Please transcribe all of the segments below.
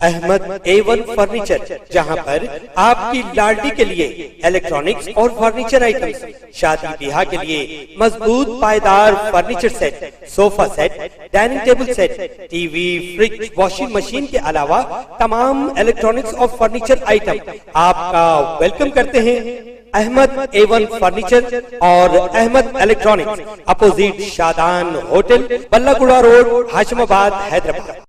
Ahmad A1 furniture, जहां पर आपकी लाडली के लिए इलेक्ट्रॉनिक्स और फर्नीचर आइटम्स, शादी ब्याह के लिए मजबूत पायदार furniture set, sofa set, dining table set, TV, fridge, washing machine के अलावा तमाम इलेक्ट्रॉनिक्स और फर्नीचर आइटम आपका वेलकम करते हैं। अहमद A1 फर्नीचर और Ahmed electronics, opposite Shadan hotel, Ballaguda road, Hashimabad, Hyderabad.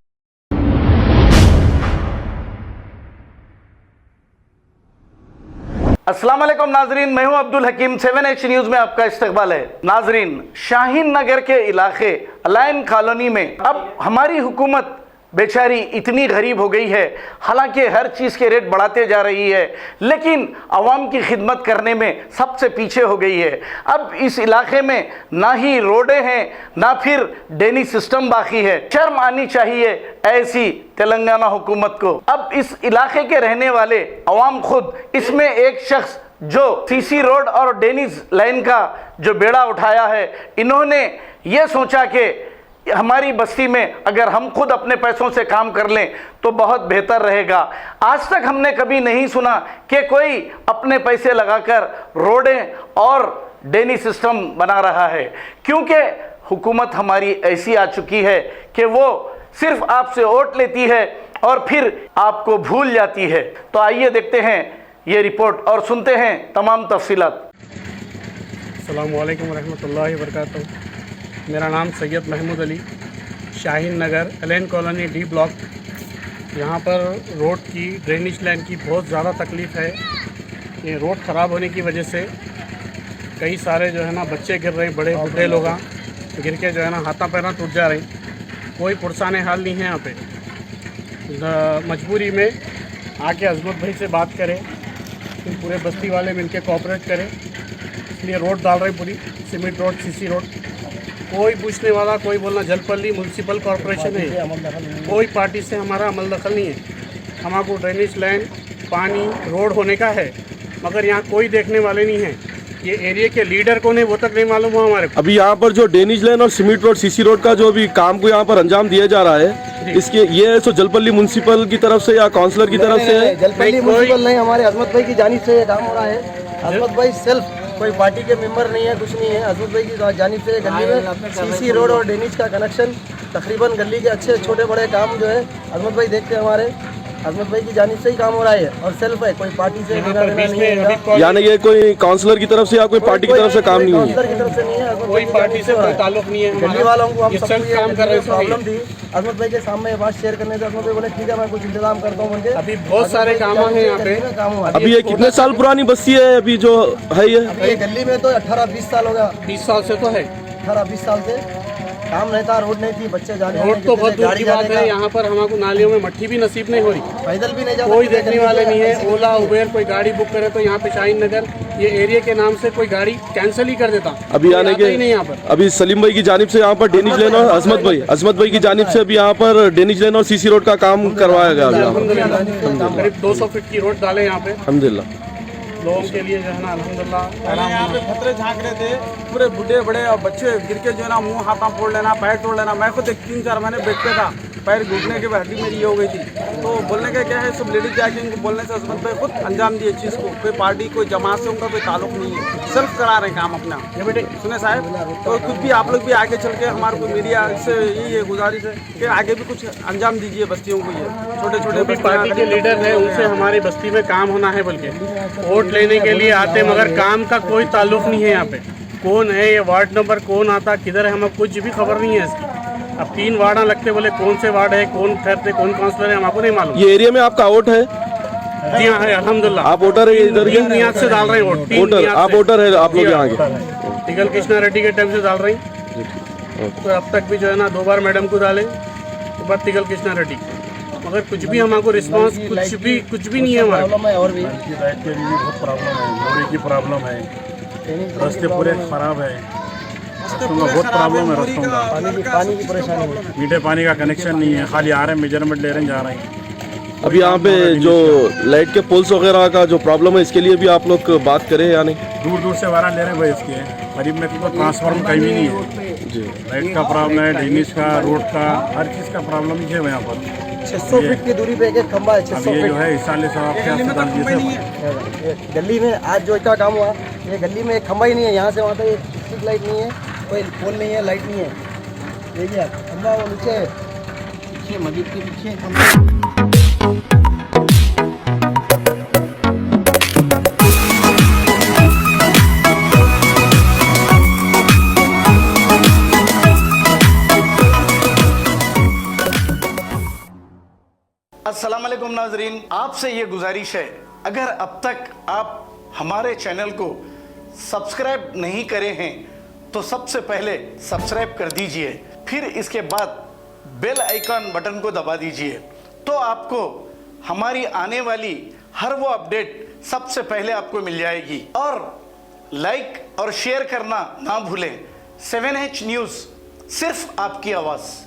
अस्सलाम वालेकुम नाजरीन, मैं हूं अब्दुल हकीम। 7H न्यूज में आपका इस्तकबाल है। नाजरीन, शाहीन नगर के इलाके अलायन कॉलोनी में अब हमारी हुकूमत बेचारी इतनी गरीब हो गई है, हालांकि हर चीज़ के रेट बढ़ाते जा रही है, लेकिन आवाम की खिदमत करने में सबसे पीछे हो गई है। अब इस इलाके में ना ही रोडें हैं, ना फिर ड्रेनेज सिस्टम बाकी है। शर्म आनी चाहिए ऐसी तेलंगाना हुकूमत को। अब इस इलाके के रहने वाले अवाम खुद, इसमें एक शख्स जो सीसी रोड और ड्रेनेज लाइन का जो बेड़ा उठाया है, इन्होंने ये सोचा कि हमारी बस्ती में अगर हम खुद अपने पैसों से काम कर लें तो बहुत बेहतर रहेगा। आज तक हमने कभी नहीं सुना कि कोई अपने पैसे लगाकर रोडें और ड्रेनेज सिस्टम बना रहा है, क्योंकि हुकूमत हमारी ऐसी आ चुकी है कि वो सिर्फ आपसे वोट लेती है और फिर आपको भूल जाती है। तो आइए देखते हैं ये रिपोर्ट और सुनते हैं तमाम तफसीलात। अस्सलामु अलैकुम रहमतुल्लाहि व बरकातहू। मेरा नाम सैयद महमूद अली, शाहीन नगर अलायन कॉलोनी डी ब्लॉक। यहाँ पर रोड की, ड्रेनेज लाइन की बहुत ज़्यादा तकलीफ़ है। ये रोड ख़राब होने की वजह से कई सारे जो है ना बच्चे गिर रहे हैं, बड़े बूढ़े लोग गिर के जो है ना हाथा पैरा टूट जा रहे हैं। कोई पुरसाने हाल नहीं है यहाँ पे। मजबूरी में आके अजमत भाई से बात करें, फिर पूरे बस्ती वाले मिलके कोऑपरेट करें, इसलिए रोड डाल रहे पूरी सीमेंट रोड, सीसी रोड। कोई पूछने वाला, कोई बोलना जलपल्ली म्यूनसिपल कॉरपोरेशन है, कोई पार्टी से हमारा अमल दखल नहीं है। हमारे ड्रेनेज लाइन, पानी, रोड होने का है, मगर यहाँ कोई देखने वाले नहीं है। ये एरिया के लीडर कौन है वो तक नहीं मालूम हुआ हमारे को। अभी यहाँ पर जो ड्रेनेज लाइन और सीमेंट रोड, सीसी रोड का जो भी काम को यहाँ पर अंजाम दिया जा रहा है, इसके ये तो जलपल्ली म्यूनसिपल की तरफ से या काउंसलर की तरफ से है? जलपल्ली म्यूनसिपल नहीं, हमारे अजमत भाई की जानिब से ये काम हो रहा है। अजमत भाई सेल्फ, कोई पार्टी के मेंबर नहीं है, कुछ नहीं है। अजमत भाई की जानिब से गली में सीसी रोड और ड्रेनेज का कनेक्शन, तकरीबन गली के अच्छे छोटे बड़े काम जो है अजमत भाई देखते हैं। हमारे अजमत भाई की जानिब से ही काम हो रहा है और सेल्फ है, कोई पार्टी से नहीं है। यानी ये कोई काउंसलर की तरफ से या कोई पार्टी की तरफ से काम नहीं है? काउंसलर की तरफ से नहीं है, कोई पार्टी से कोई ताल्लुक नहीं है। गली वालों को हम सब काम कर रहे हैं। प्रॉब्लम थी, अजमत भाई के सामने ये बात शेयर करने से अजमत भाई बोले ठीक है मैं कुछ इंतजाम करता हूँ उनके। अभी बहुत सारे काम हैं यहाँ पे। अभी ये कितने साल पुरानी बस्ती है अभी जो है? ये गली में तो 18-20 साल हो गया। 20 साल से तो है, 18-20 साल से काम नहीं था, रोड नहीं थी, बच्चे जाने रोड तो बहुत दूर की बात है। यहाँ पर हमारे नालियों में मट्टी भी नसीब नहीं हो रही, पैदल भी नहीं जाते, कोई देखने वाले नहीं है। ओला उबेर कोई गाड़ी बुक करे तो यहाँ पे शाहीन नगर ये एरिया के नाम से कोई गाड़ी कैंसिल ही कर देता। अभी आने के नहीं यहाँ पर। अभी सलीम भाई की जानिब से यहाँ पर ड्रेनेज लाइन और अजमत भाई की जानिब से अभी यहाँ पर ड्रेनेज लाइन और सीसी रोड का काम करवाया गया। करीब 200 फीट की रोड डाले यहाँ पे अल्हम्दुलिल्लाह लोगों के लिए जो है ना अल्हम्दुलिल्लाह। यहाँ पे खतरे झांक रहे थे, पूरे बूढ़े बड़े और बच्चे गिर के जो है ना मुंह हाथा फोड़ लेना, पैर तोड़ लेना। मैं खुद 3-4 महीने बैठ पे था, पैर घुटने के हड्डी मेरी ये हो गई थी। तो बोलने का क्या है, सब लेडीज जाके इनको बोलने से अजमत भाई खुद अंजाम दिए चीज़ को। कोई पार्टी, कोई जमात से उनका कोई ताल्लुक नहीं है, सिर्फ करा रहे काम अपना। सुने साहब, तो खुद भी आप लोग भी आगे चल के हमारे को मीडिया से यही है गुजारिश है कि आगे भी कुछ अंजाम दीजिए बस्तियों को। ये छोटे छोटे पार्टी के लीडर है, उनसे हमारी बस्ती में काम होना है, बल्कि वोट लेने के लिए आते, मगर काम का कोई ताल्लुक नहीं है। यहाँ पे कौन है, ये वार्ड नंबर कौन आता, किधर है, हमें कुछ भी खबर नहीं है इसकी। अब 3 वार्ड लगते, बोले कौन से वार्ड है, कौन ठहरते, कौन काउंसलर है, हमको नहीं मालूम। ये एरिया में आपका वोट है? जी हाँ है, अल्हम्दुलिल्लाह। आप वोटर है इधर के? 3 मियाद से डाल रहे हैं वोट। वोटर, आप वोटर है आप लोग यहाँ के? टिकल कृष्णा रेड्डी के टाइम से डाल रहे हैं, तो अब तक भी जो है ना 2 बार मैडम को डाले, तो बाद टिकल कृष्णा रेड्डी, मगर कुछ भी हमको रिस्पांस कुछ भी नहीं है हमारे। और भी लाइट के लिए बहुत प्रॉब्लम है, लोहे की प्रॉब्लम है, रास्ते पूरे खराब है, रस्तों का बहुत प्रॉब्लम है, रस्तों का पानी की परेशानी है, मीठे पानी का कनेक्शन नहीं है, खाली आ रहे हैं मेजरमेंट ले रहे हैं, जा रहे हैं। अभी यहाँ पे जो लाइट के पोल्स वगैरह का जो प्रॉब्लम है, इसके लिए भी आप लोग बात करें या नहीं? दूर दूर से वारा ले रहे हैं भाई इसके। गरीब में तो ट्रांसफार्मर कहीं भी नहीं है जी। लाइट का प्रॉब्लम है, ड्रेनेज का, रोड का, हर चीज़ का प्रॉब्लम ही है यहाँ पर। 600 फीट की दूरी पे एक खंबा है, अब 600 ये जो फीट। है इस साल सब आपके गली में तो अस्पताल खंभा ही नहीं जैसे है। ये गली में आज जो इतना काम हुआ, ये गली में एक खंबा ही नहीं है, यहाँ से वहाँ तक एक स्ट्रीट लाइट नहीं है, कोई पोल नहीं है, लाइट नहीं है। देखिए आप, खंबा वो नीचे है, पीछे मस्जिद के पीछे खंबा। अस्सलाम वालेकुम नाजरीन, आपसे ये गुजारिश है, अगर अब तक आप हमारे चैनल को सब्सक्राइब नहीं करे हैं तो सबसे पहले सब्सक्राइब कर दीजिए, फिर इसके बाद बेल आइकन बटन को दबा दीजिए, तो आपको हमारी आने वाली हर वो अपडेट सबसे पहले आपको मिल जाएगी। और लाइक और शेयर करना ना भूलें। 7H न्यूज़, सिर्फ आपकी आवाज़।